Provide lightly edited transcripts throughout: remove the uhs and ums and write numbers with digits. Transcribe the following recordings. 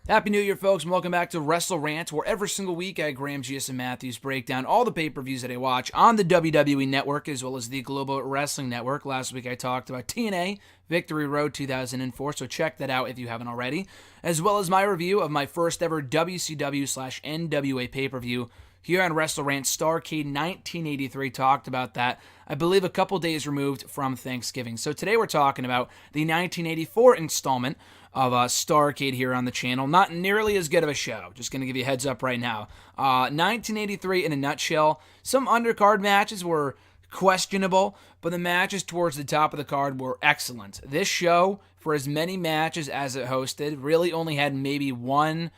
Happy New Year, folks, and welcome back to WrestleRant, where every single week I, Graham, GS, and Matthews break down all the pay-per-views that I watch on the WWE Network, as well as the Global Wrestling Network. Last week I talked about TNA Victory Road 2004, so check that out if you haven't already, as well as my review of my first ever WCW/NWA pay-per-view here on WrestleRant Starrcade 1983. Talked about that, I believe, a couple days removed from Thanksgiving. So today we're talking about the 1984 installment of Starrcade here on the channel. Not nearly as good of a show. Just going to give you a heads up right now. 1983 in a nutshell. Some undercard matches were questionable, but the matches towards the top of the card were excellent. This show, for as many matches as it hosted, really only had maybe one,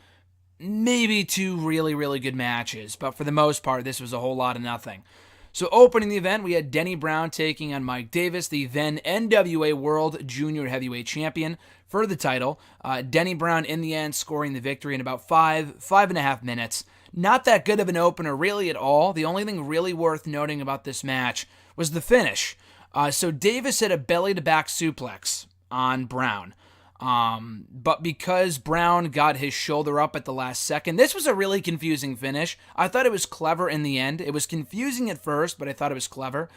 maybe two really, really good matches. But for the most part, this was a whole lot of nothing. So opening the event, we had Denny Brown taking on Mike Davis, the then NWA World Junior Heavyweight Champion, for the title. Denny Brown, in the end, scoring the victory in about five and a half minutes. Not that good of an opener, really, at all. The only thing really worth noting about this match was the finish. So Davis hit a belly-to-back suplex on Brown. But because Brown got his shoulder up at the last second, this was a really confusing finish. I thought it was clever in the end. It was confusing at first, but I thought it was clever.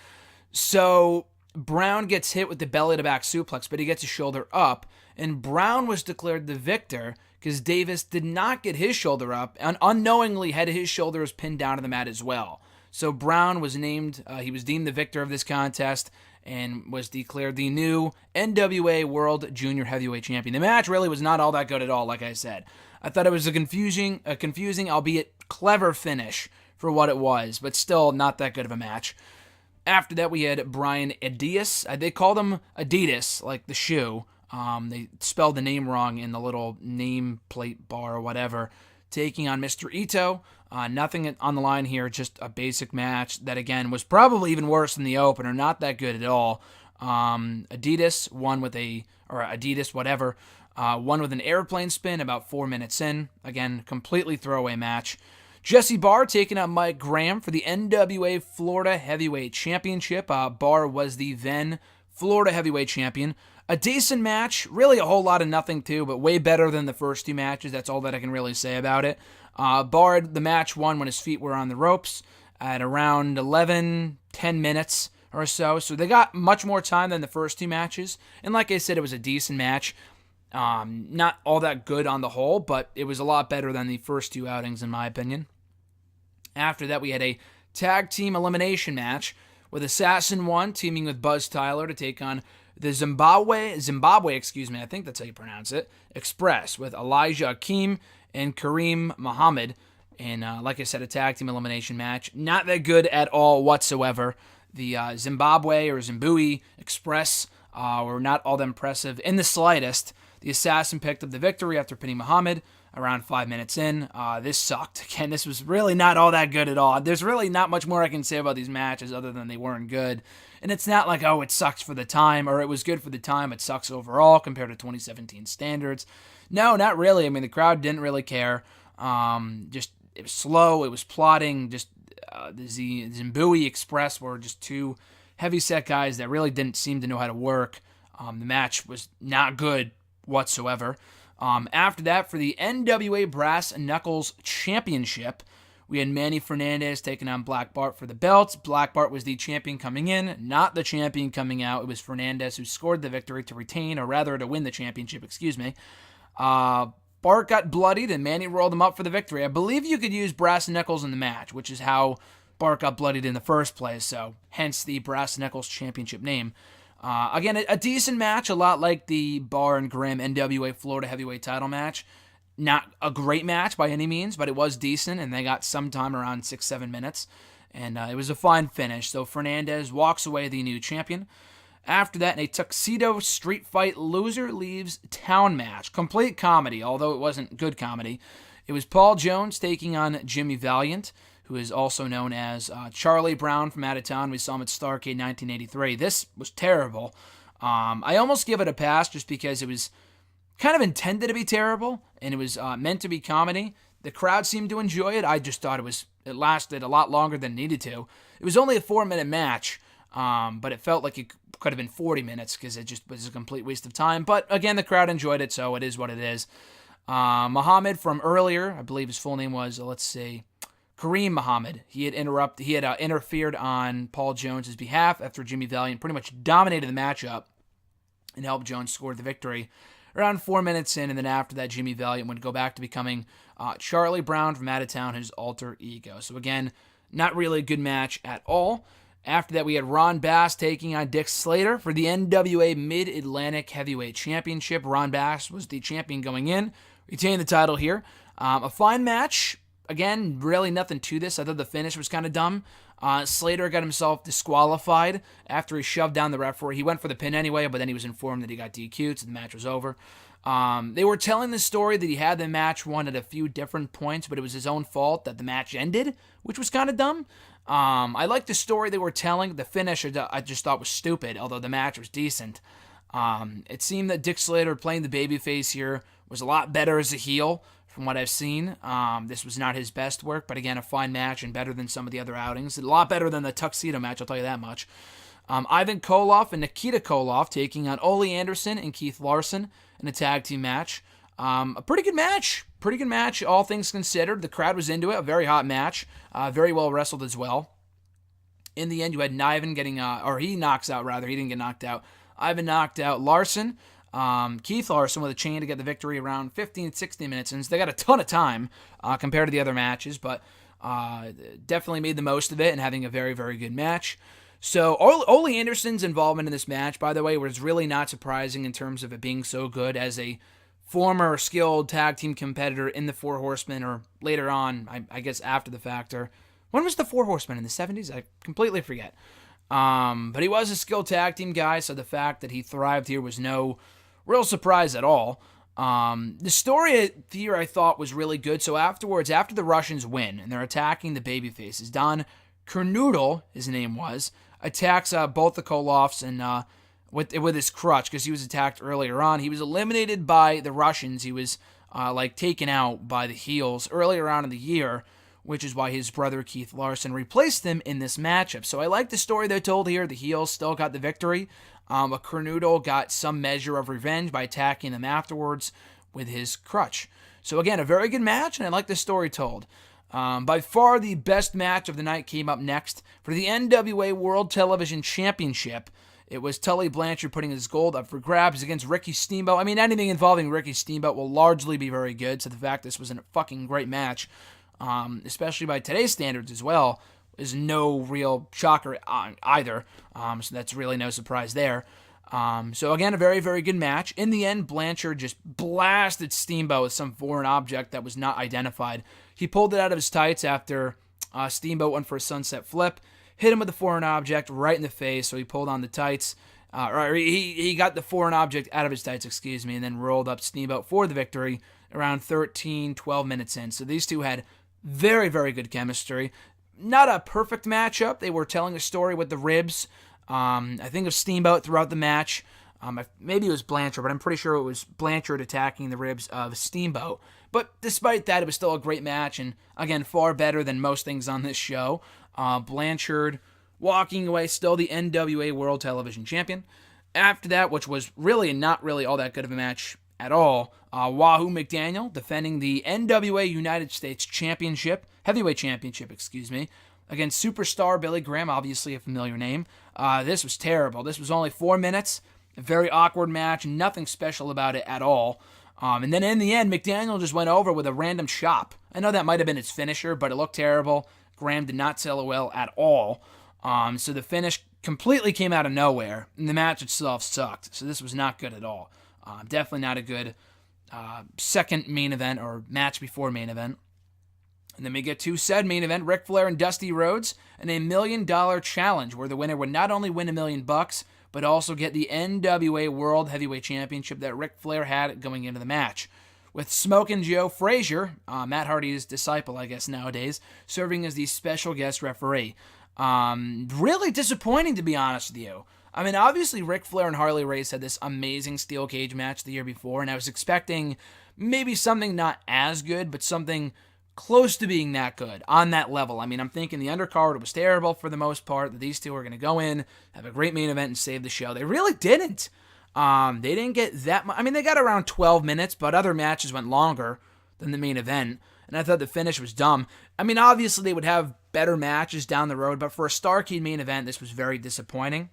So Brown gets hit with the belly-to-back suplex, but he gets his shoulder up, and Brown was declared the victor because Davis did not get his shoulder up and unknowingly had his shoulders pinned down to the mat as well. So Brown was named, he was deemed the victor of this contest and was declared the new NWA World Junior Heavyweight Champion. The match really was not all that good at all, like I said. I thought it was a confusing, albeit clever finish for what it was, but still not that good of a match. After that, we had Brian Adias. They called him Adidas, like the shoe. They spelled the name wrong in the little nameplate bar or whatever, taking on Mr. Ito. Nothing on the line here, just a basic match that, again, was probably even worse than the opener. Not that good at all. Adidas won with won with an airplane spin about 4 minutes in. Again, completely throwaway match. Jesse Barr taking on Mike Graham for the NWA Florida Heavyweight Championship. Barr was the then Florida Heavyweight Champion. A decent match, really a whole lot of nothing too, but way better than the first two matches. That's all that I can really say about it. Barr, the match won when his feet were on the ropes at around 10 minutes or so. So they got much more time than the first two matches. And like I said, it was a decent match. Not all that good on the whole, but it was a lot better than the first two outings, in my opinion. After that, we had a tag team elimination match with Assassin 1 teaming with Buzz Tyler to take on the Zimbabwe, I think that's how you pronounce it, Express, with Elijah Akeem and Kareem Muhammad. And like I said, a tag team elimination match. Not that good at all whatsoever. The Zimbabwe or Zimbabwe Express were not all that impressive in the slightest. The Assassin picked up the victory after pinning Muhammad around 5 minutes in. This sucked. Again, this was really not all that good at all. There's really not much more I can say about these matches other than they weren't good. And it's not like, oh, it sucks for the time, or it was good for the time, it sucks overall compared to 2017 standards. No, not really. I mean, the crowd didn't really care. Just, it was slow, it was plotting, just the Zimbabwe Express were just two heavy-set guys that really didn't seem to know how to work. The match was not good whatsoever. After that, for the NWA Brass Knuckles Championship, we had Manny Fernandez taking on Black Bart for the belts. Black Bart was the champion coming in, not the champion coming out. It was Fernandez who scored the victory to retain, or rather to win the championship, Bart got bloodied, and Manny rolled him up for the victory. I believe you could use Brass Knuckles in the match, which is how Bart got bloodied in the first place, so hence the Brass Knuckles Championship name. Again, a decent match, a lot like the Barr and Graham NWA Florida Heavyweight title match. Not a great match by any means, but it was decent, and they got some time around 6-7 minutes, and it was a fine finish. So Fernandez walks away the new champion. After that, in a tuxedo street fight, loser leaves town match. Complete comedy, although it wasn't good comedy. It was Paul Jones taking on Jimmy Valiant, who is also known as Charlie Brown from out of town. We saw him at Starrcade 1983. This was terrible. I almost give it a pass just because it was kind of intended to be terrible, and it was meant to be comedy. The crowd seemed to enjoy it. I just thought it lasted a lot longer than it needed to. It was only a 4-minute match, but it felt like it could have been 40 minutes because it just was a complete waste of time. But again, the crowd enjoyed it, so it is what it is. Muhammad from earlier, I believe his full name was, Kareem Muhammad. He had interfered on Paul Jones' behalf after Jimmy Valiant pretty much dominated the matchup and helped Jones score the victory around 4 minutes in, and then after that, Jimmy Valiant would go back to becoming Charlie Brown from out of town, his alter ego. So again, not really a good match at all. After that, we had Ron Bass taking on Dick Slater for the NWA Mid-Atlantic Heavyweight Championship. Ron Bass was the champion going in, retained the title here. A fine match. Again, really nothing to this. I thought the finish was kind of dumb. Slater got himself disqualified after he shoved down the referee. He went for the pin anyway, but then he was informed that he got DQ'd, so the match was over. They were telling the story that he had the match won at a few different points, but it was his own fault that the match ended, which was kind of dumb. I liked the story they were telling. The finish I just thought was stupid, although the match was decent. It seemed that Dick Slater playing the babyface here was a lot better as a heel from what I've seen. This was not his best work, but again, a fine match and better than some of the other outings. A lot better than the tuxedo match, I'll tell you that much. Ivan Koloff and Nikita Koloff taking on Ole Anderson and Keith Larson in a tag team match. A pretty good match, all things considered. The crowd was into it. A very hot match. Very well wrestled as well. In the end, you had Niven getting, he knocks out, rather. He didn't get knocked out. Ivan knocked out Larson. Keith Larson with a chain to get the victory around 15, 16 minutes. And so they got a ton of time compared to the other matches, but definitely made the most of it and having a very, very good match. So Ole Anderson's involvement in this match, by the way, was really not surprising in terms of it being so good as a former skilled tag team competitor in the Four Horsemen, or later on, I guess after the fact. Or when was the Four Horsemen, in the 70s? I completely forget. But he was a skilled tag team guy, so the fact that he thrived here was no real surprise at all. The story here I thought was really good. So afterwards, after the Russians win and they're attacking the babyfaces, Don Kernoodle, his name was, attacks both the Koloffs and with his crutch because he was attacked earlier on. He was eliminated by the Russians. He was taken out by the heels earlier on in the year, which is why his brother Keith Larson replaced him in this matchup. So I like the story they told here. The heels still got the victory. But Kernoodle got some measure of revenge by attacking them afterwards with his crutch. So again, a very good match, and I like the story told. By far the best match of the night came up next for the NWA World Television Championship. It was Tully Blanchard putting his gold up for grabs against Ricky Steamboat. I mean, anything involving Ricky Steamboat will largely be very good, so the fact this was a fucking great match, especially by today's standards as well, is no real shocker either. So that's really no surprise there. So again, a very, very good match. In the end, Blanchard just blasted Steamboat with some foreign object that was not identified. He pulled it out of his tights after Steamboat went for a sunset flip, hit him with the foreign object right in the face, so he pulled on the tights. He got the foreign object out of his tights, and then rolled up Steamboat for the victory around 13, 12 minutes in. So these two had very, very good chemistry. Not a perfect matchup. They were telling a story with the ribs. I think of Steamboat throughout the match. Maybe it was Blanchard, but I'm pretty sure it was Blanchard attacking the ribs of Steamboat. But despite that, it was still a great match, and again, far better than most things on this show. Blanchard walking away still the NWA World Television Champion. After that, which was really not really all that good of a match at all, Wahoo McDaniel defending the NWA United States Championship, Heavyweight Championship, against Superstar Billy Graham, obviously a familiar name. This was terrible. This was only 4 minutes, a very awkward match, nothing special about it at all. And then in the end, McDaniel just went over with a random chop. I know that might have been his finisher, but it looked terrible. Graham did not sell it well at all. So the finish completely came out of nowhere, and the match itself sucked. So this was not good at all. Definitely not a good second main event or match before main event. And then we get to said main event, Ric Flair and Dusty Rhodes, and $1 million challenge where the winner would not only win $1 million, but also get the NWA World Heavyweight Championship that Ric Flair had going into the match. With Smokin' Joe Frazier, Matt Hardy's disciple, I guess, nowadays, serving as the special guest referee. Really disappointing, to be honest with you. I mean, obviously, Ric Flair and Harley Race had this amazing steel cage match the year before, and I was expecting maybe something not as good, but something close to being that good, on that level. I mean, I'm thinking the undercard was terrible for the most part, that these two are going to go in, have a great main event, and save the show. They really didn't. They didn't get that much. I mean, they got around 12 minutes, but other matches went longer than the main event, and I thought the finish was dumb. I mean, obviously they would have better matches down the road, but for a Starrcade main event, this was very disappointing.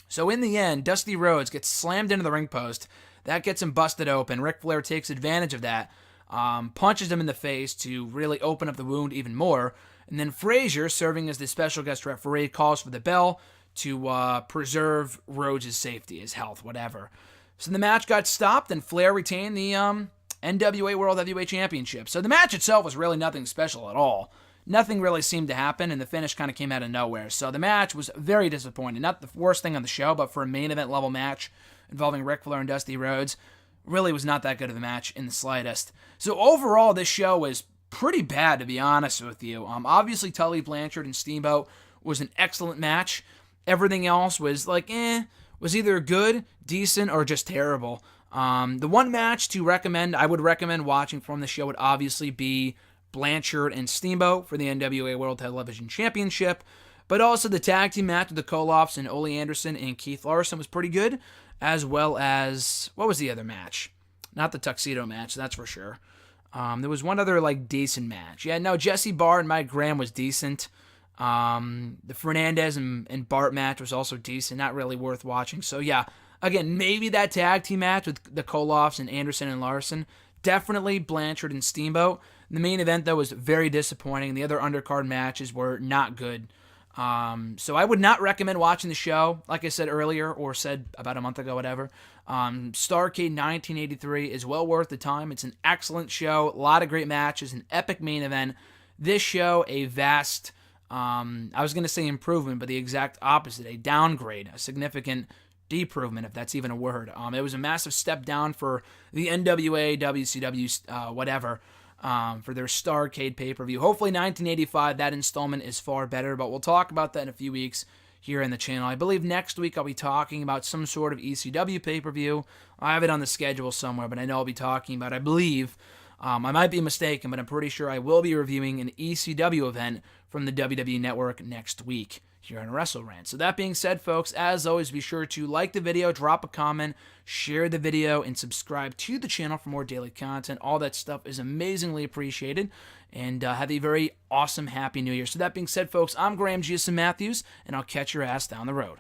So in the end, Dusty Rhodes gets slammed into the ring post. That gets him busted open. Ric Flair takes advantage of that, punches him in the face to really open up the wound even more. And then Frazier, serving as the special guest referee, calls for the bell to preserve Rhodes' safety, his health, whatever. So the match got stopped, and Flair retained the NWA World Heavyweight Championship. So the match itself was really nothing special at all. Nothing really seemed to happen, and the finish kind of came out of nowhere. So the match was very disappointing. Not the worst thing on the show, but for a main event level match involving Ric Flair and Dusty Rhodes, really was not that good of a match in the slightest. So overall, this show was pretty bad, to be honest with you. Obviously, Tully, Blanchard, and Steamboat was an excellent match. Everything else was was either good, decent, or just terrible. The one match to recommend, I would recommend watching from the show would obviously be Blanchard and Steamboat for the NWA World Television Championship, but also the tag team match with the Koloffs and Ole Anderson and Keith Larson was pretty good, as well as, what was the other match? Not the tuxedo match, that's for sure. There was one other decent match. Yeah, no, Jesse Bart and Mike Graham was decent. The Fernandez and Bart match was also decent, not really worth watching. So yeah, again, maybe that tag team match with the Koloffs and Anderson and Larson. Definitely Blanchard and Steamboat. The main event, though, was very disappointing. The other undercard matches were not good. So I would not recommend watching the show, like I said earlier, or said about a month ago, whatever. Starrcade 1983 is well worth the time. It's an excellent show, a lot of great matches, an epic main event. This show, a vast, I was going to say improvement, but the exact opposite, a downgrade, a significant deprovement, if that's even a word. It was a massive step down for the NWA, WCW, whatever, for their Starrcade pay-per-view. Hopefully 1985, that installment is far better, but we'll talk about that in a few weeks here in the channel. I believe next week I'll be talking about some sort of ECW pay-per-view. I have it on the schedule somewhere, but I know I'll be talking about, I believe, I might be mistaken, but I'm pretty sure I will be reviewing an ECW event from the WWE Network next week here on WrestleRant. So that being said, folks, as always, be sure to like the video, drop a comment, share the video, and subscribe to the channel for more daily content. All that stuff is amazingly appreciated. And have a very awesome, happy New Year. So that being said, folks, I'm Graham Giuseppe Matthews, and I'll catch your ass down the road.